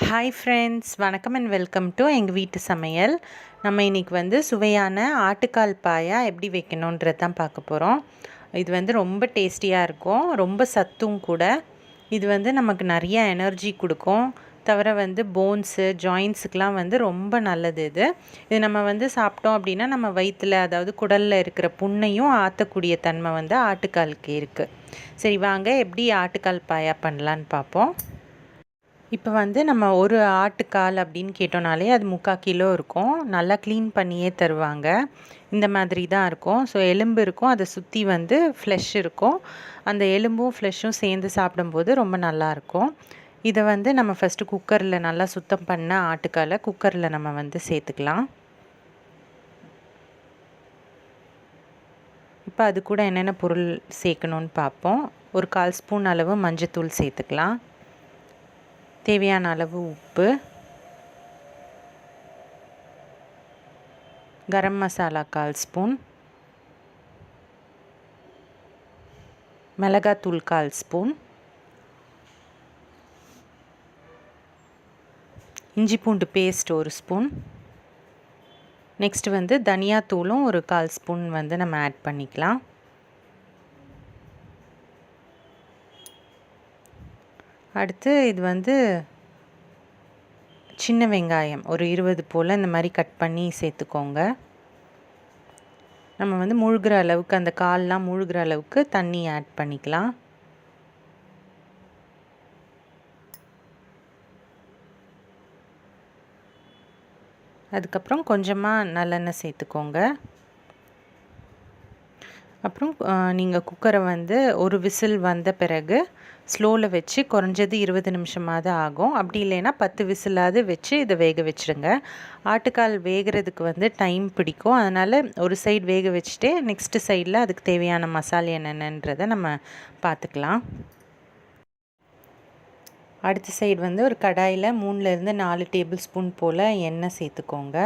Hi friends, வணக்கம் and welcome to எங்கள் வீட்டு சமையல். நம்ம இன்றைக்கி வந்து சுவையான ஆட்டுக்கால் பாயா எப்படி வைக்கணுன்றது தான் பார்க்க போகிறோம். இது வந்து ரொம்ப டேஸ்டியாக இருக்கும், ரொம்ப சத்தும் கூட. இது வந்து நமக்கு நிறைய எனர்ஜி கொடுக்கும். தவிர வந்து போன்ஸு ஜாயின்ஸுக்கெலாம் வந்து ரொம்ப நல்லது. இது நம்ம வந்து சாப்பிட்டோம் அப்படின்னா நம்ம வயிற்றில், அதாவது குடலில் இருக்கிற புண்ணையும் ஆற்றக்கூடிய தன்மை வந்து ஆட்டுக்காலுக்கு இருக்குது. சரி, வாங்க எப்படி ஆட்டுக்கால் பாயா பண்ணலான்னு பார்ப்போம். இப்போ வந்து நம்ம ஒரு ஆட்டுக்கால் அப்படின்னு கேட்டோம்னாலே அது 3/4 கிலோ இருக்கும். நல்லா க்ளீன் பண்ணியே தருவாங்க. இந்த மாதிரி தான் இருக்கும். ஸோ எலும்பு இருக்கும், அதை சுற்றி வந்து ஃப்ளெஷ் இருக்கும். அந்த எலும்பும் ஃப்ளெஷ்ஷும் சேர்ந்து சாப்பிடும்போது ரொம்ப நல்லாயிருக்கும். இதை வந்து நம்ம ஃபஸ்ட்டு குக்கரில் நல்லா சுத்தம் பண்ண ஆட்டுக்காலை குக்கரில் நம்ம வந்து சேர்த்துக்கலாம். இப்போ அது கூட என்னென்ன பொருள் சேர்க்கணுன்னு பார்ப்போம். ஒரு 1/4 ஸ்பூன் அளவு மஞ்சத்தூள் சேர்த்துக்கலாம். தேவையான அளவு உப்பு, கரம் மசாலா 1/4 ஸ்பூன், மிளகாத்தூள் 1/4 ஸ்பூன், இஞ்சி பூண்டு பேஸ்ட் 1 ஸ்பூன். நெக்ஸ்ட் வந்து தனியாத்தூளும் ஒரு 1/4 ஸ்பூன் வந்து நம்ம ஆட் பண்ணிக்கலாம். அடுத்து இது வந்து சின்ன வெங்காயம் ஒரு 20 போல் இந்த மாதிரி கட் பண்ணி சேர்த்துக்கோங்க. நம்ம வந்து முழுகிற அளவுக்கு, அந்த கால்லாம் முழுகிற அளவுக்கு தண்ணி ஆட் பண்ணிக்கலாம். அதுக்கப்புறம் கொஞ்சமாக நல்லெண்ணெய் சேர்த்துக்கோங்க. அப்புறம் நீங்கள் குக்கரை வந்து ஒரு விசில் வந்த பிறகு ஸ்லோவில் வச்சு குறைஞ்சது 20 நிமிஷமாவது ஆகும். அப்படி இல்லைன்னா 10 விசிலாவது வச்சு இதை வேக வச்சுடுங்க. ஆட்டுக்கால் வேகிறதுக்கு வந்து டைம் பிடிக்கும். அதனால் ஒரு சைடு வேக வச்சுட்டு நெக்ஸ்ட்டு சைடில் அதுக்கு தேவையான மசாலா என்னென்னன்றதை நம்ம பார்த்துக்கலாம். அடுத்த சைடு வந்து ஒரு கடாயில் 3லேருந்து 4 டேபிள் ஸ்பூன் போல் எண்ணெய் சேர்த்துக்கோங்க.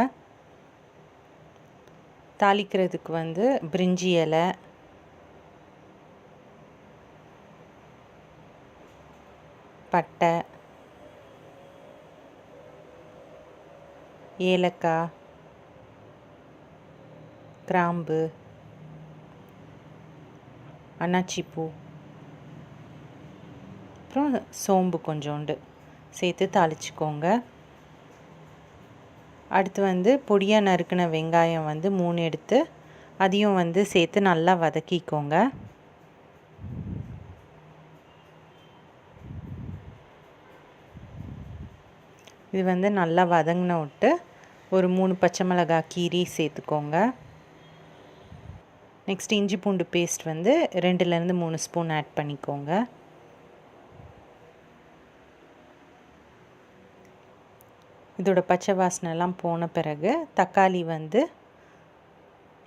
தாளிக்கிறதுக்கு வந்து பிரிஞ்சி இலை, பட்டை, ஏலக்காய், கிராம்பு, அன்னாச்சிப்பூ, அப்புறம் சோம்பு கொஞ்சோண்டு சேர்த்து தாளிச்சுக்கோங்க. அடுத்து வந்து பொடியாக நறுக்கின வெங்காயம் வந்து 3 எடுத்து அதையும் வந்து சேர்த்து நல்லா வதக்கிக்கோங்க. இது வந்து நல்லா வதங்கின விட்டு ஒரு 3 பச்சை மிளகாய் கீரி சேர்த்துக்கோங்க. நெக்ஸ்ட் இஞ்சி பூண்டு பேஸ்ட் வந்து 2லேருந்து 3 ஸ்பூன் ஆட் பண்ணிக்கோங்க. இதோட பச்சை வாசனைலாம் போன பிறகு தக்காளி வந்து,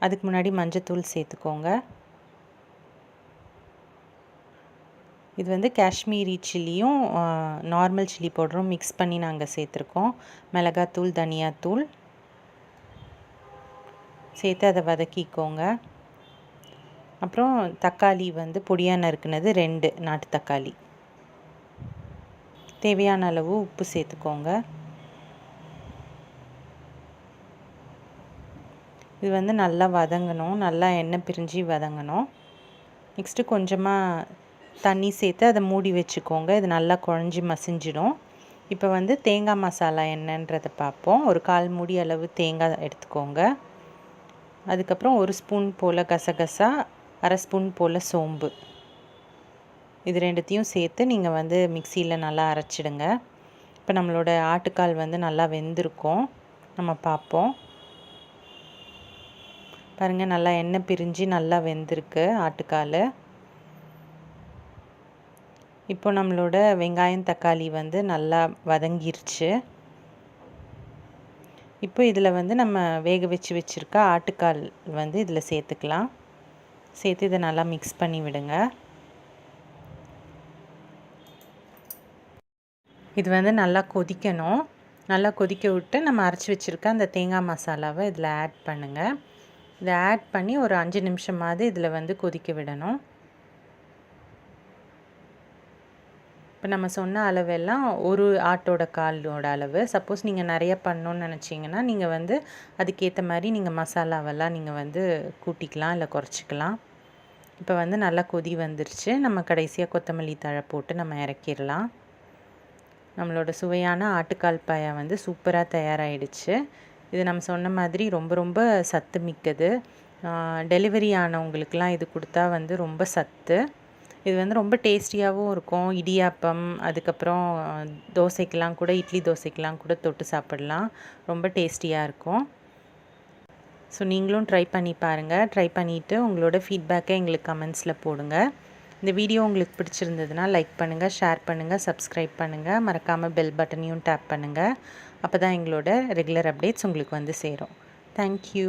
அதுக்கு முன்னாடி மஞ்சத்தூள் சேர்த்துக்கோங்க. இது வந்து காஷ்மீரி சில்லியும் நார்மல் சில்லி பவுடரும் மிக்ஸ் பண்ணி நாங்கள் சேர்த்துருக்கோம். மிளகாத்தூள், தனியாத்தூள் சேர்த்து அதை வதக்கிக்கோங்க. அப்புறம் தக்காளி வந்து பொடியாக நறுக்குனது 2 நாட்டு தக்காளி. தேவையான அளவு உப்பு சேர்த்துக்கோங்க. இது வந்து நல்லா வதங்கணும், நல்லா எண்ணெய் பிரிஞ்சு வதங்கணும். நெக்ஸ்ட்டு கொஞ்சமாக தண்ணி சேர்த்து அதை மூடி வச்சுக்கோங்க. இது நல்லா குழஞ்சி மசிஞ்சிடும். இப்போ வந்து தேங்காய் மசாலா என்னன்றதை பார்ப்போம். ஒரு 1/4 மூடி அளவு தேங்காய் எடுத்துக்கோங்க. அதுக்கப்புறம் 1 ஸ்பூன் போல் கசகசா, 1/2 ஸ்பூன் போல் சோம்பு, இது 2த்தையும் சேர்த்து நீங்கள் வந்து மிக்சியில் நல்லா அரைச்சிடுங்க. இப்போ நம்மளோட ஆட்டுக்கால் வந்து நல்லா வெந்திருக்கும். நம்ம பார்ப்போம். பாருங்கள், நல்லா எண்ணெய் பிரிஞ்சு நல்லா வெந்திருக்கு ஆட்டுக்கால். இப்போ நம்மளோட வெங்காயம் தக்காளி வந்து நல்லா வதங்கிருச்சு. இப்போ இதில் வந்து நம்ம வேக வச்சுருக்க ஆட்டுக்கால் வந்து இதில் சேர்த்துக்கலாம். சேர்த்து இதை நல்லா மிக்ஸ் பண்ணி விடுங்க. இது வந்து நல்லா கொதிக்கணும். நல்லா கொதிக்க விட்டு நம்ம அரைச்சி வச்சுருக்க அந்த தேங்காய் மசாலாவை இதில் ஆட் பண்ணுங்கள். இதை ஆட் பண்ணி ஒரு 5 நிமிஷமாவது இதில் வந்து கொதிக்க விடணும். இப்போ நம்ம சொன்ன அளவெல்லாம் ஒரு ஆட்டோட காலோட அளவு. சப்போஸ் நீங்கள் நிறைய பண்ணணுன்னு நினச்சிங்கன்னா நீங்கள் வந்து அதுக்கேற்ற மாதிரி நீங்கள் மசாலாவெல்லாம் நீங்கள் வந்து கூட்டிக்கலாம் இல்லை குறைச்சிக்கலாம். இப்போ வந்து நல்லா கொதி வந்துருச்சு. நம்ம கடைசியாக கொத்தமல்லி தழை போட்டு நம்ம இறக்கிடலாம். நம்மளோட சுவையான ஆட்டுக்கால் பாயா வந்து சூப்பராக தயாராகிடுச்சு. இது நம்ம சொன்ன மாதிரி ரொம்ப ரொம்ப சத்து மிக்கது. டெலிவரி ஆனவங்களுக்கெலாம் இது கொடுத்தா வந்து ரொம்ப சத்து. இது வந்து ரொம்ப டேஸ்டியாகவும் இருக்கும். இடியாப்பம், அதுக்கப்புறம் தோசைக்கெலாம் கூட, இட்லி தோசைக்கெலாம் கூட தொட்டு சாப்பிடலாம். ரொம்ப டேஸ்டியாக இருக்கும். ஸோ நீங்களும் ட்ரை பண்ணி பாருங்கள். ட்ரை பண்ணிவிட்டு உங்களோட ஃபீட்பேக்கை எங்களுக்கு கமெண்ட்ஸில் போடுங்க. இந்த வீடியோ உங்களுக்கு பிடிச்சிருந்ததுன்னா லைக் பண்ணுங்கள், ஷேர் பண்ணுங்கள், சப்ஸ்கிரைப் பண்ணுங்கள். மறக்காமல் பெல் பட்டனையும் டேப் பண்ணுங்கள். அப்போ தான் எங்களோட ரெகுலர் அப்டேட்ஸ் உங்களுக்கு வந்து சேரும். தேங்க்யூ.